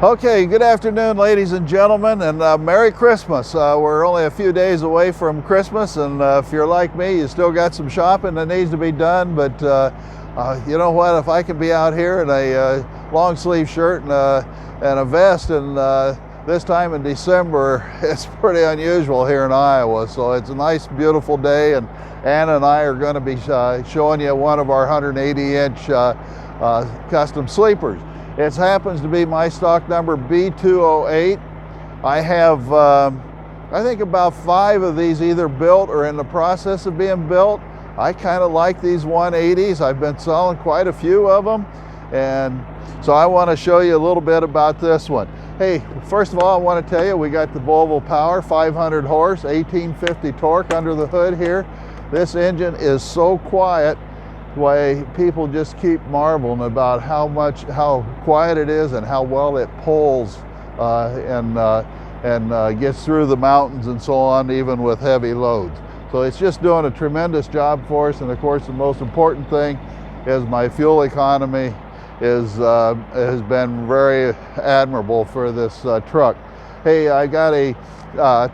Okay, good afternoon, ladies and gentlemen, and Merry Christmas. We're only a few days away from Christmas, and if you're like me, you still got some shopping that needs to be done, but you know what, if I can be out here in a long sleeve shirt and a vest, and this time in December, it's pretty unusual here in Iowa, so it's a nice, beautiful day, and Anna and I are going to be showing you one of our 180-inch custom sleepers. It happens to be my stock number B208. I have, I think about 5 of these either built or in the process of being built. I kind of like these 180s. I've been selling quite a few of them. And so I want to show you a little bit about this one. Hey, first of all, I want to tell you we got the Volvo Power 500 horse, 1850 torque under the hood here. This engine is so quiet. Way people just keep marveling about how quiet it is and how well it pulls and gets through the mountains and so on, even with heavy loads. So it's just doing a tremendous job for us. And of course, the most important thing is my fuel economy has been very admirable for this truck. Hey, I got a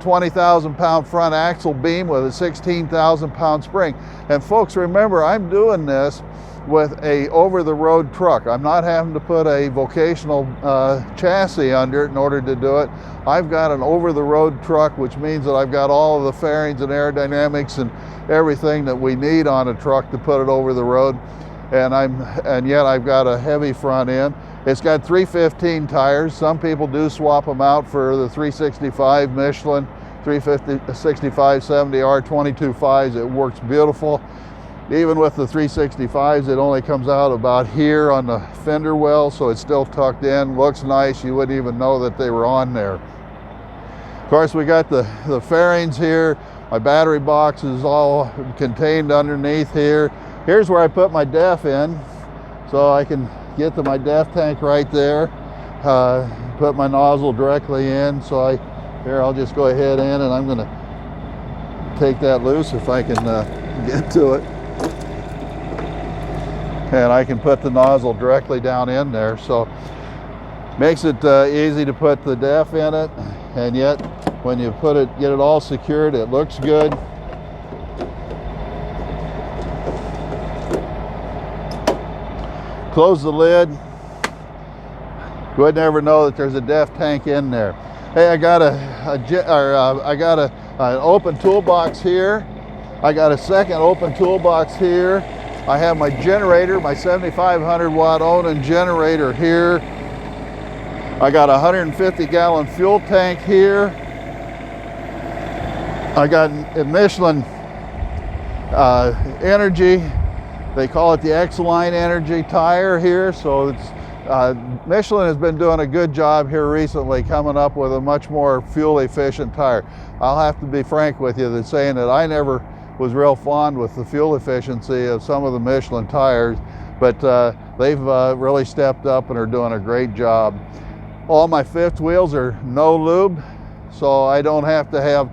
20,000 pound front axle beam with a 16,000 pound spring. And folks, remember, I'm doing this with a over-the-road truck. I'm not having to put a vocational chassis under it in order to do it. I've got an over-the-road truck, which means that I've got all of the fairings and aerodynamics and everything that we need on a truck to put it over the road. And yet I've got a heavy front end. It's got 315 tires. Some people do swap them out for the 365 Michelin, 365/70R 22.5s. It works beautiful. Even with the 365s, it only comes out about here on the fender well, so it's still tucked in. Looks nice. You wouldn't even know that they were on there. Of course, we got the fairings here. My battery box is all contained underneath here. Here's where I put my DEF in, so I can get to my DEF tank right there, put my nozzle directly in. So here I'll just go ahead in, and I'm going to take that loose if I can get to it. And I can put the nozzle directly down in there. So makes it easy to put the DEF in it, and yet when you get it all secured, it looks good. Close the lid. You would never know that there's a DEF tank in there. Hey, I got an open toolbox here. I got a second open toolbox here. I have my generator, my 7,500 watt Onan generator here. I got a 150 gallon fuel tank here. I got a Michelin Energy. They call it the X-Line Energy tire here. So Michelin has been doing a good job here recently coming up with a much more fuel efficient tire. I'll have to be frank with you that saying that I never was real fond with the fuel efficiency of some of the Michelin tires, but they've really stepped up and are doing a great job. All my fifth wheels are no lube, so I don't have to have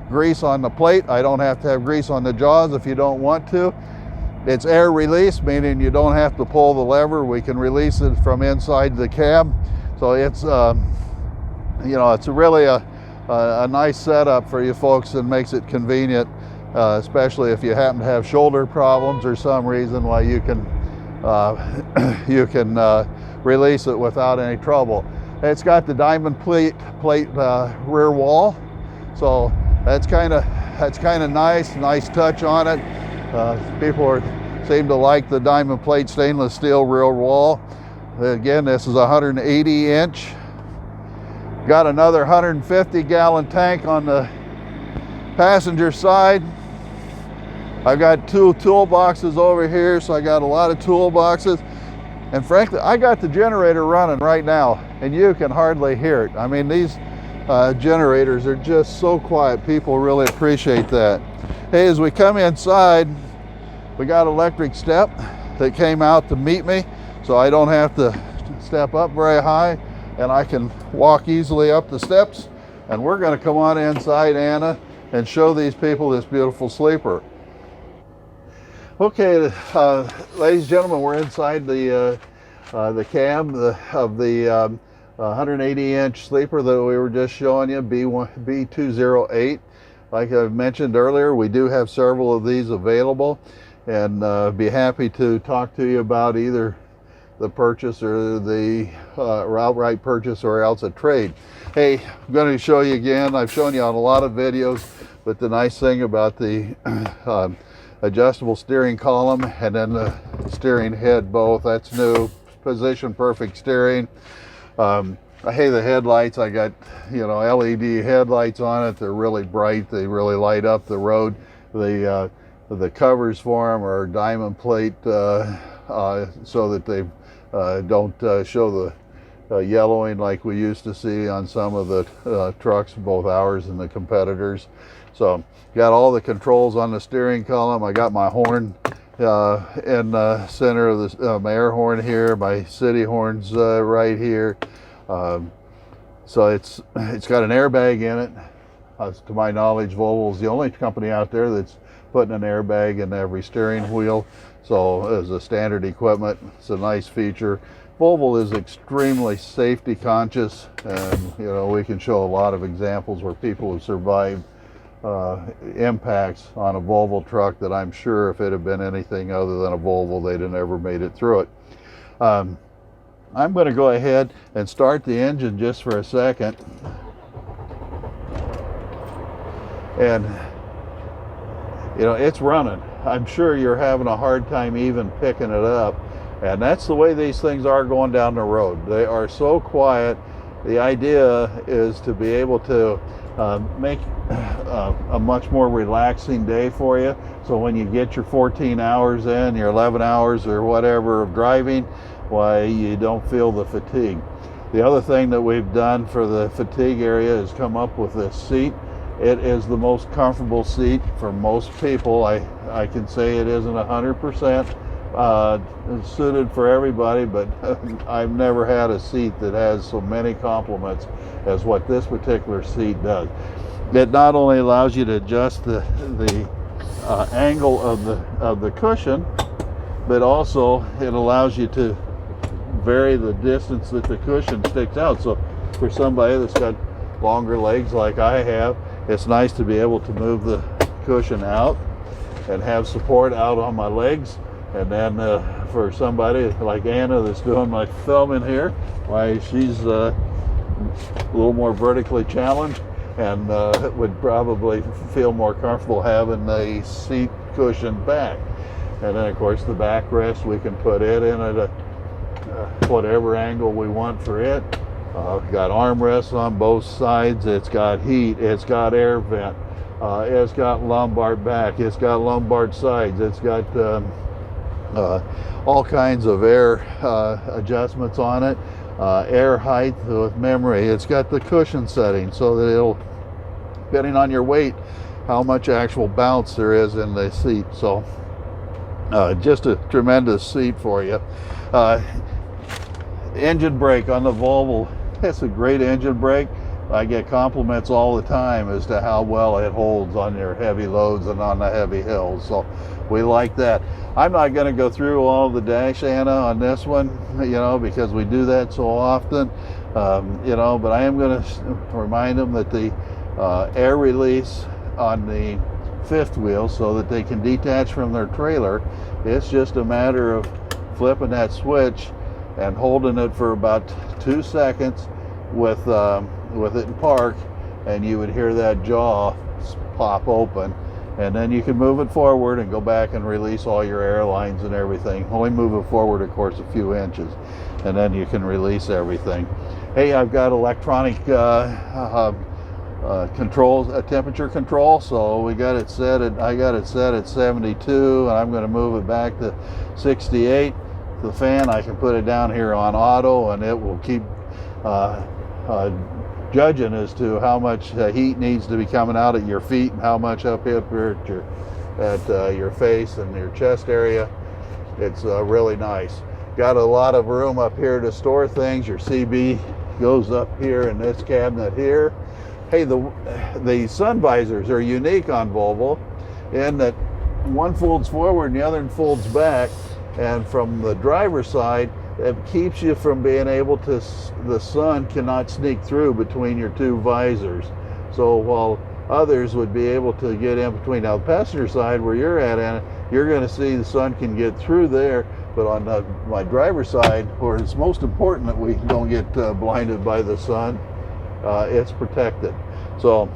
grease on the plate. I don't have to have grease on the jaws if you don't want to. It's air release, meaning you don't have to pull the lever. We can release it from inside the cab. So it's, you know, it's really a nice setup for you folks and makes it convenient, especially if you happen to have shoulder problems or some reason why you can release it without any trouble. It's got the diamond plate rear wall, so that's kind of nice touch on it. People seem to like the diamond plate stainless steel rear wall. Again, this is 180 inch. Got another 150 gallon tank on the passenger side. I've got 2 toolboxes over here, so I got a lot of toolboxes. And frankly, I got the generator running right now, and you can hardly hear it. I mean, these generators are just so quiet. People really appreciate that. Hey, as we come inside, we got electric step that came out to meet me, so I don't have to step up very high, and I can walk easily up the steps. And we're going to come on inside, Anna, and show these people this beautiful sleeper. Okay, ladies and gentlemen, we're inside the cab of the 180-inch sleeper that we were just showing you, B208. Like I mentioned earlier, we do have several of these available, and be happy to talk to you about either the purchase or the outright purchase, or else a trade. Hey, I'm going to show you again. I've shown you on a lot of videos, but the nice thing about the adjustable steering column and then the steering head both, that's new. Position perfect steering. Hey, the headlights, I got, LED headlights on it. They're really bright. They really light up the road. The covers for them are diamond plate so that they don't show the yellowing like we used to see on some of the trucks, both ours and the competitors. So got all the controls on the steering column. I got my horn in the center of the my air horn here, my city horns right here. So it's got an airbag in it. To my knowledge, Volvo is the only company out there that's putting an airbag in every steering wheel. So as a standard equipment, it's a nice feature. Volvo is extremely safety conscious, and we can show a lot of examples where people have survived impacts on a Volvo truck that I'm sure if it had been anything other than a Volvo, they'd have never made it through it. I'm going to go ahead and start the engine just for a second. And it's running. I'm sure you're having a hard time even picking it up. And that's the way these things are going down the road. They are so quiet. The idea is to be able to make a much more relaxing day for you. So when you get your 14 hours in, your 11 hours or whatever of driving, why you don't feel the fatigue. The other thing that we've done for the fatigue area is come up with this seat. It is the most comfortable seat for most people. I can say it isn't 100% suited for everybody, but I've never had a seat that has so many compliments as what this particular seat does. It not only allows you to adjust the angle of the cushion, but also it allows you to vary the distance that the cushion sticks out. So for somebody that's got longer legs like I have, it's nice to be able to move the cushion out and have support out on my legs. And then for somebody like Anna that's doing my filming here, why she's a little more vertically challenged and would probably feel more comfortable having the seat cushion back. And then of course the backrest, we can put it in at whatever angle we want for it. Got armrests on both sides. It's got heat. It's got air vent. It's got lumbar back. It's got lumbar sides. It's got all kinds of air adjustments on it. Air height with memory. It's got the cushion setting so that it'll, depending on your weight, how much actual bounce there is in the seat. So just a tremendous seat for you. Engine brake on the Volvo, it's a great engine brake. I get compliments all the time as to how well it holds on your heavy loads and on the heavy hills. So we like that. I'm not going to go through all the dash, Anna, on this one, because we do that so often, but I am going to remind them that the air release on the fifth wheel so that they can detach from their trailer, it's just a matter of flipping that switch and holding it for about 2 seconds with it in park, and you would hear that jaw pop open, and then you can move it forward and go back and release all your airlines and everything. Only move it forward, of course, a few inches, and then you can release everything. Hey, I've got electronic controls, temperature control, so we got it set at, I got it set at 72, and I'm going to move it back to 68. The fan, I can put it down here on auto, and it will keep judging as to how much heat needs to be coming out at your feet and how much up here at your face and your chest area. It's really nice. Got a lot of room up here to store things. Your CB goes up here in this cabinet here. Hey, the sun visors are unique on Volvo in that one folds forward and the other folds back. And from the driver's side, it keeps you from being able to, the sun cannot sneak through between your two visors. So while others would be able to get in between, now the passenger side where you're at, Anna, you're going to see the sun can get through there, but on my driver's side, where it's most important that we don't get blinded by the sun, it's protected. So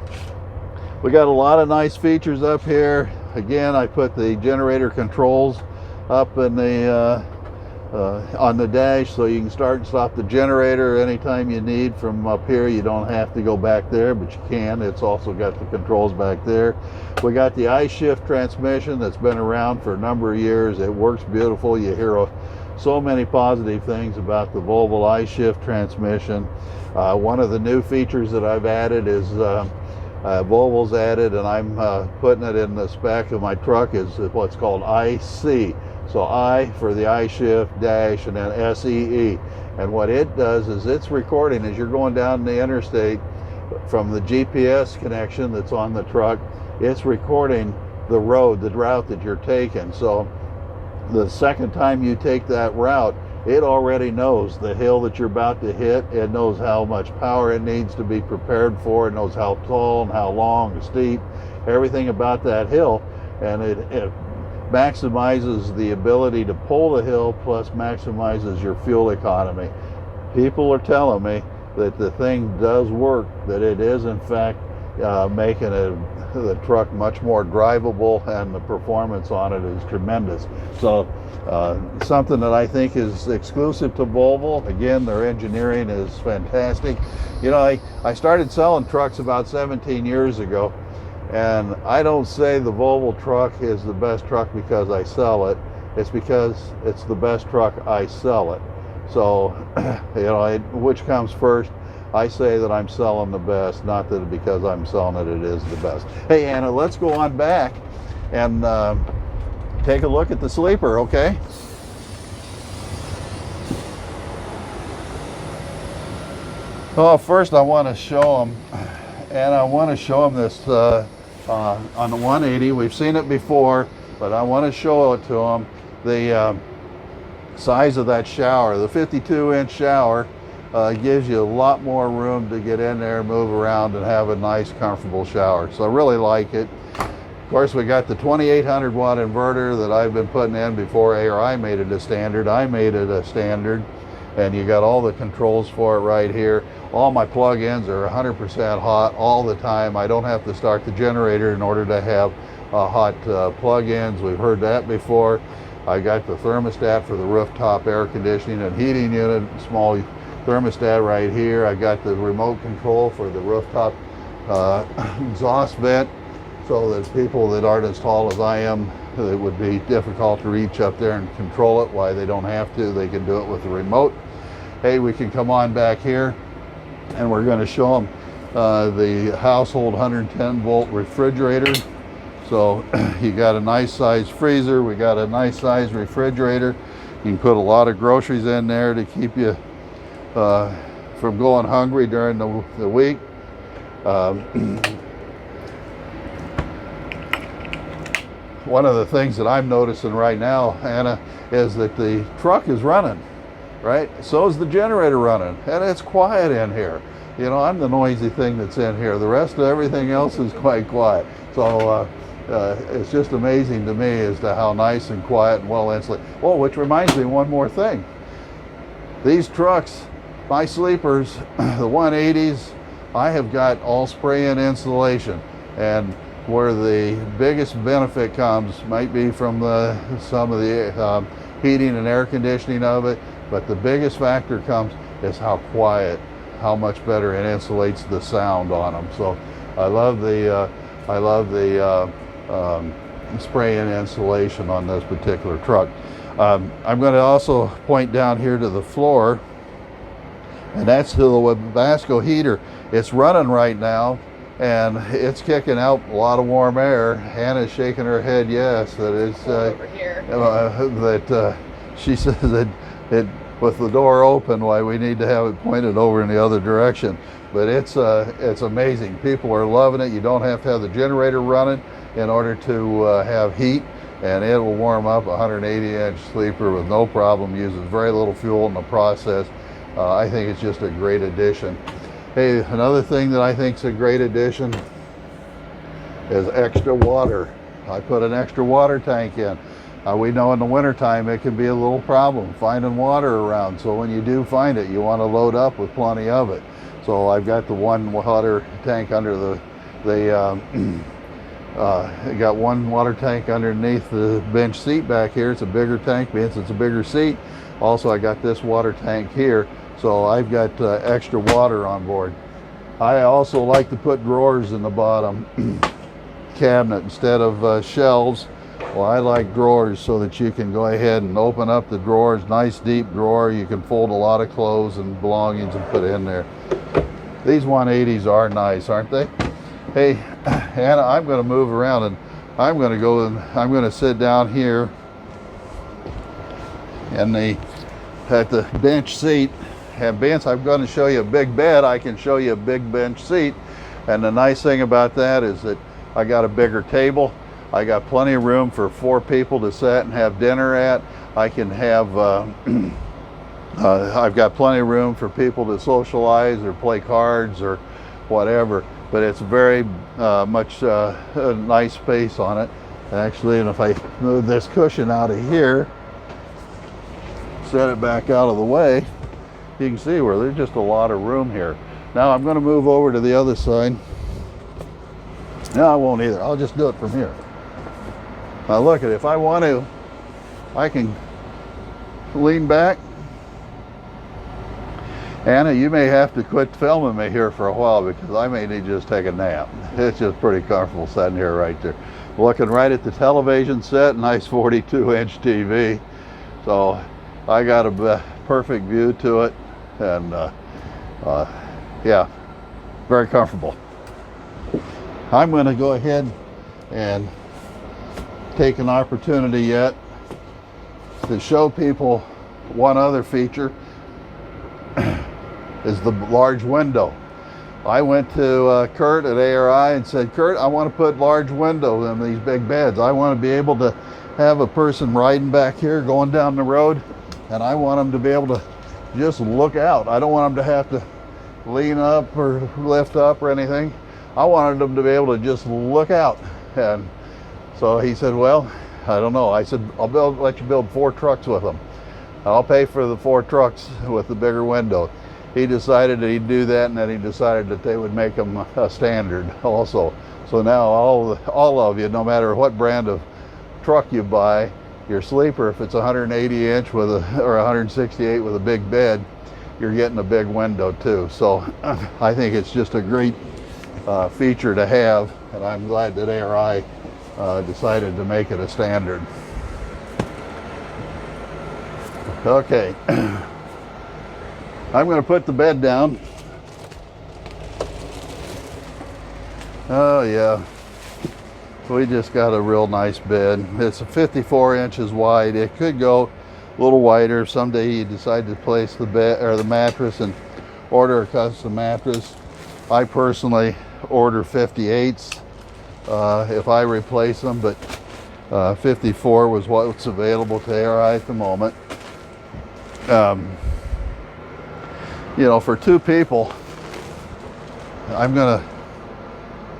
we got a lot of nice features up here. Again, I put the generator controls up in the on the dash, so you can start and stop the generator anytime you need from up here. You don't have to go back there, but you can. It's also got the controls back there. We got the I-Shift transmission that's been around for a number of years. It works beautiful. You hear so many positive things about the Volvo I-Shift transmission. One of the new features that I've added is Volvo's added, and I'm putting it in the spec of my truck, is what's called IC. So I for the I-Shift dash, and then SEE. And what it does is it's recording as you're going down the interstate from the GPS connection that's on the truck. It's recording the road, the route that you're taking. So the second time you take that route, it already knows the hill that you're about to hit. It knows how much power it needs to be prepared for. It knows how tall and how long and steep, everything about that hill. And it maximizes the ability to pull the hill, plus maximizes your fuel economy. People are telling me that the thing does work, that it is in fact making the truck much more drivable, and the performance on it is tremendous. So something that I think is exclusive to Volvo. Again, their engineering is fantastic. You know, I started selling trucks about 17 years ago, and I don't say the Volvo truck is the best truck because I sell it. It's because it's the best truck I sell it. So, you know, which comes first? I say that I'm selling the best, not that because I'm selling it, it is the best. Hey, Anna, let's go on back and take a look at the sleeper, okay? Well, first I want to show them, and I want to show them this on the 180. We've seen it before, but I want to show it to them. The size of that shower, the 52-inch shower, gives you a lot more room to get in there, move around, and have a nice, comfortable shower. So I really like it. Of course, we got the 2800 watt inverter that I've been putting in before ARI made it a standard. I made it a standard, and you got all the controls for it right here. All my plug-ins are 100% hot all the time. I don't have to start the generator in order to have hot plug-ins. We've heard that before. I got the thermostat for the rooftop air conditioning and heating unit, small thermostat right here. I got the remote control for the rooftop exhaust vent, so that people that aren't as tall as I am, it would be difficult to reach up there and control it. Why they don't have to, they can do it with the remote. Hey, we can come on back here, and we're going to show them the household 110 volt refrigerator. So you got a nice size freezer, we got a nice size refrigerator. You can put a lot of groceries in there to keep you from going hungry during the week. One of the things that I'm noticing right now, Anna, is that the truck is running, right? So is the generator running, and it's quiet in here. You know, I'm the noisy thing that's in here. The rest of everything else is quite quiet. So it's just amazing to me as to how nice and quiet and well insulated. Oh, which reminds me of one more thing. These trucks, my sleepers, the 180s, I have got all spray-in insulation, and where the biggest benefit comes might be from some of the heating and air conditioning of it, but the biggest factor comes is how quiet, how much better it insulates the sound on them. So I love the spray-in insulation on this particular truck. I'm going to also point down here to the floor, and that's the Webasto heater. It's running right now, and it's kicking out a lot of warm air. Hannah's shaking her head yes, that it's over here. That she says that with the door open, why we need to have it pointed over in the other direction. But it's amazing. People are loving it. You don't have to have the generator running in order to have heat. and it will warm up a 180-inch sleeper with no problem. Uses very little fuel in the process. I think it's just a great addition. Hey, another thing that I think is a great addition is extra water. I put an extra water tank in. We know in the wintertime it can be a little problem finding water around, so when you do find it, you want to load up with plenty of it. So I've got the one water tank under got one water tank underneath the bench seat back here. It's a bigger tank, means it's a bigger seat. Also, I got this water tank here, so I've got extra water on board. I also like to put drawers in the bottom cabinet instead of shelves. Well, I like drawers so that you can go ahead and open up the drawers. Nice deep drawer. You can fold a lot of clothes and belongings and put in there. These 180s are nice, aren't they? Hey, Anna, I'm going to move around and I'm going to go and I'm going to sit down here at the bench seat. And Vince, I'm going to show you a big bed. I can show you a big bench seat. And the nice thing about that is that I got a bigger table. I got plenty of room for 4 people to sit and have dinner at. I can have, I've got plenty of room for people to socialize or play cards or whatever. But it's very much a nice space on it. Actually, and if I move this cushion out of here, set it back out of the way, you can see where there's just a lot of room here. Now I'm going to move over to the other side. No, I won't either. I'll just do it from here. Now look at it. If I want to, I can lean back. Anna, you may have to quit filming me here for a while because I may need to just take a nap. It's just pretty comfortable sitting here right there. Looking right at the television set, nice 42-inch TV. So I got a perfect view to it, and yeah, very comfortable. I'm going to go ahead and take an opportunity yet to show people one other feature is the large window. I went to Kurt at ARI and said, Kurt, I want to put large windows in these big beds. I want to be able to have a person riding back here going down the road, and I want them to be able to just look out. I don't want them to have to lean up or lift up or anything. I wanted them to be able to just look out. And so he said, well, I don't know. I said, I'll let you build 4 trucks with them. I'll pay for the 4 trucks with the bigger window. He decided that he'd do that, and then he decided that they would make them a standard also. So now all of you, no matter what brand of truck you buy, your sleeper, if it's 180-inch or 168 with a big bed, you're getting a big window too. So I think it's just a great feature to have, and I'm glad that ARI decided to make it a standard. Okay, I'm going to put the bed down. Oh yeah, we just got a real nice bed. It's 54 inches wide. It could go a little wider. Someday you decide to place the bed or the mattress and order a custom mattress. I personally order 58s if I replace them, but 54 was what's available to ARI at the moment. You know, for 2 people, I'm gonna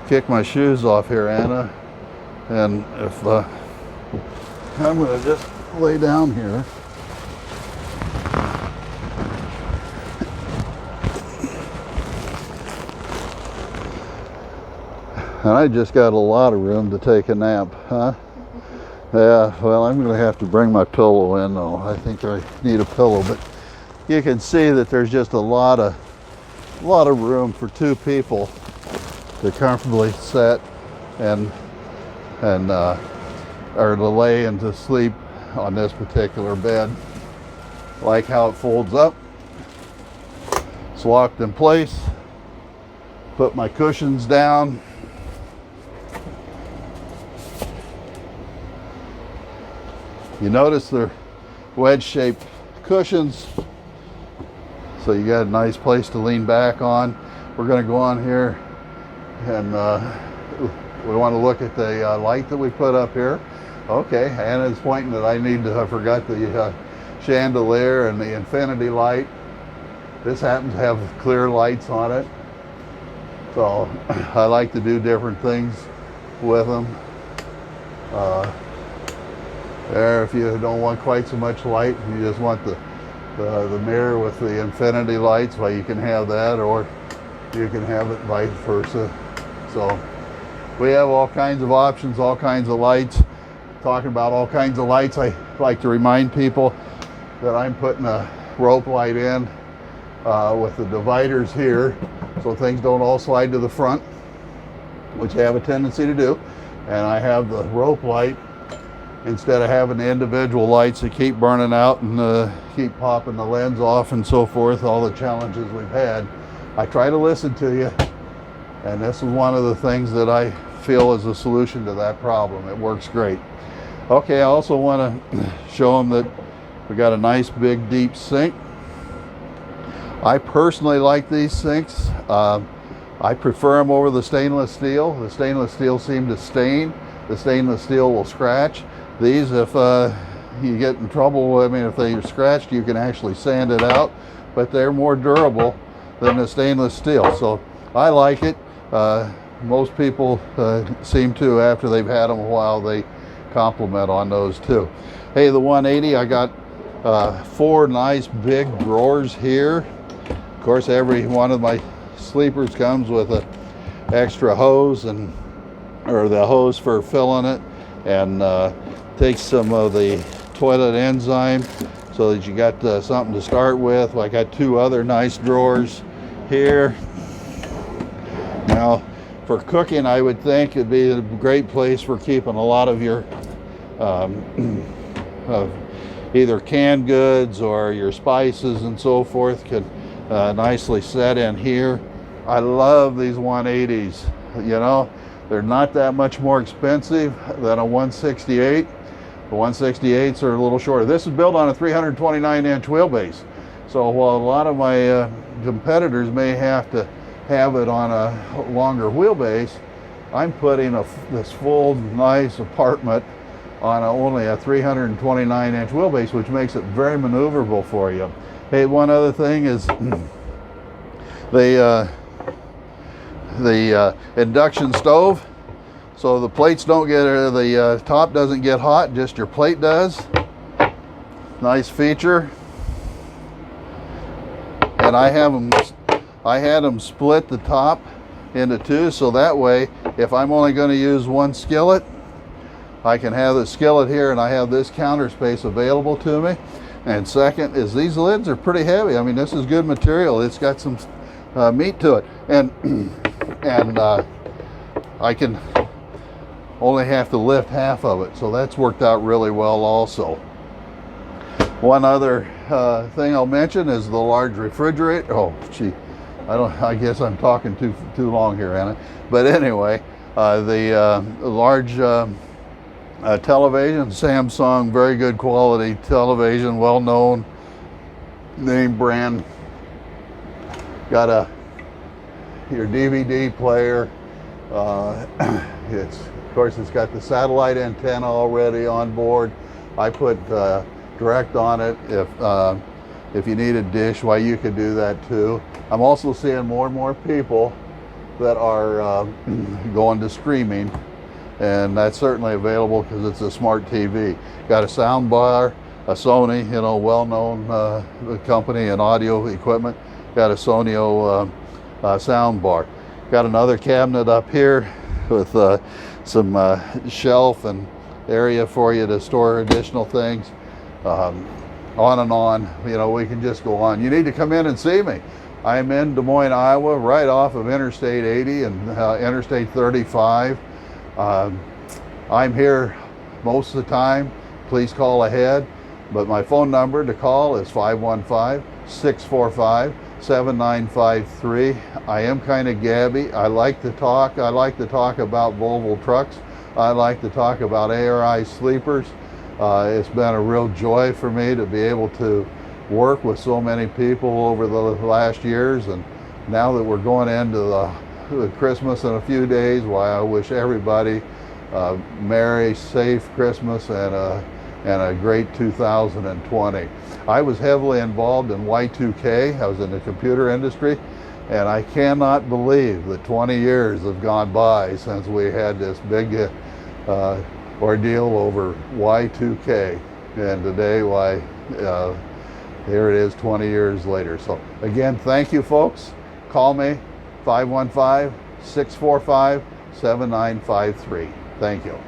kick my shoes off here, Anna, and if I'm gonna just lay down here. And I just got a lot of room to take a nap, huh? Yeah, well, I'm going to have to bring my pillow in, though. I think I need a pillow, but you can see that there's just a lot of room for 2 people to comfortably sit and or to lay and to sleep on this particular bed. Like how it folds up. It's locked in place. Put my cushions down. You notice they're wedge-shaped cushions, so you got a nice place to lean back on. We're going to go on here, and we want to look at the light that we put up here. Okay, Anna's pointing that I forgot the chandelier and the infinity light. This happens to have clear lights on it. So I like to do different things with them. There, if you don't want quite so much light, you just want the mirror with the infinity lights, well, you can have that, or you can have it vice versa. So we have all kinds of options, all kinds of lights. Talking about all kinds of lights, I like to remind people that I'm putting a rope light in with the dividers here, so things don't all slide to the front, which they have a tendency to do. And I have the rope light instead of having the individual lights that keep burning out and keep popping the lens off and so forth, all the challenges we've had. I try to listen to you, and this is one of the things that I feel is a solution to that problem. It works great. Okay, I also want to show them that we got a nice big deep sink. I personally like these sinks. I prefer them over the stainless steel. The stainless steel seem to stain. The stainless steel will scratch. These, if you get in trouble, I mean, if they're scratched, you can actually sand it out, but they're more durable than the stainless steel. So I like it. Most people seem to, after they've had them a while, they compliment on those too. Hey, the 180, I got 4 nice big drawers here. Of course, every one of my sleepers comes with an extra hose, or the hose for filling it, and takes some of the toilet enzyme so that you got something to start with. I got 2 other nice drawers here. Now, for cooking, I would think it'd be a great place for keeping a lot of your either canned goods or your spices and so forth could nicely set in here. I love these 180s. You know, they're not that much more expensive than a 168. The 168s are a little shorter. This is built on a 329-inch wheelbase. So while a lot of my competitors may have to have it on a longer wheelbase, I'm putting this full nice apartment on only a 329-inch wheelbase, which makes it very maneuverable for you. Hey, one other thing is the induction stove. So the plates don't get, the top doesn't get hot, just your plate does. Nice feature. And I had them split the top into 2, so that way, if I'm only going to use 1 skillet, I can have the skillet here, and I have this counter space available to me. And second is these lids are pretty heavy. I mean, this is good material. It's got some meat to it, and I can only have to lift half of it, so that's worked out really well also. One other thing I'll mention is the large refrigerator. Oh, gee, I guess I'm talking too long here, Anna. But anyway, the large television, Samsung, very good quality television, well known name brand. Got your DVD player. Of course, it's got the satellite antenna already on board. I put direct on it. If you need a dish, why, you could do that too. I'm also seeing more and more people that are going to streaming, and that's certainly available because it's a smart TV. Got a sound bar, a Sony, you know, well-known company in audio equipment. Got a Sony sound bar. Got another cabinet up here with some shelf and area for you to store additional things. On and on, you know, we can just go on. You need to come in and see me. I'm in Des Moines, Iowa, right off of Interstate 80 and Interstate 35. I'm here most of the time. Please call ahead. But my phone number to call is 515-645-7953. I am kind of gabby. I like to talk. I like to talk about Volvo trucks. I like to talk about ARI sleepers. It's been a real joy for me to be able to work with so many people over the last years, and now that we're going into the Christmas in a few days, why, I wish everybody Merry, safe Christmas and a great 2020. I was heavily involved in Y2K. I was in the computer industry, and I cannot believe that 20 years have gone by since we had this big ordeal over Y2K. And today, here it is 20 years later. So again, thank you folks. Call me, 515-645-7953. Thank you.